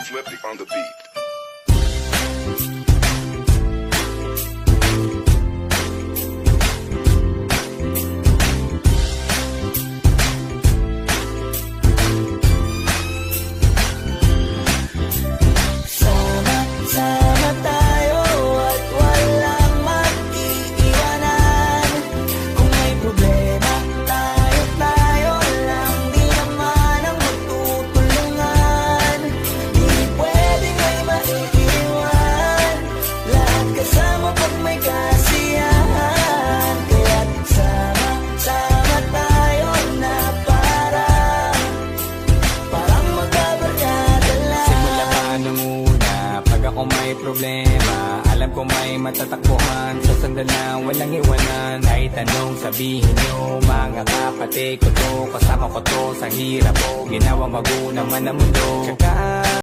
Flippy on the beat. Sama tayo at walang mag-iiwanan. Kung may problema, tayo lang. Di naman ang magtutulungan. Di pwedeng may maiiwan. Lahat kasama pag may kasiyahan. Kaya't sama tayo na parang magkabarkada lang. Simula pa nung una, pag ako may problema, alam ko may matatakbuhan. Sa sandalang walang iwanan. Kahit anong sabihin nyo, mga kapatid ko to, kasama ko to sa hirap ko. Ginawang magunang man ang mundo. Tsaka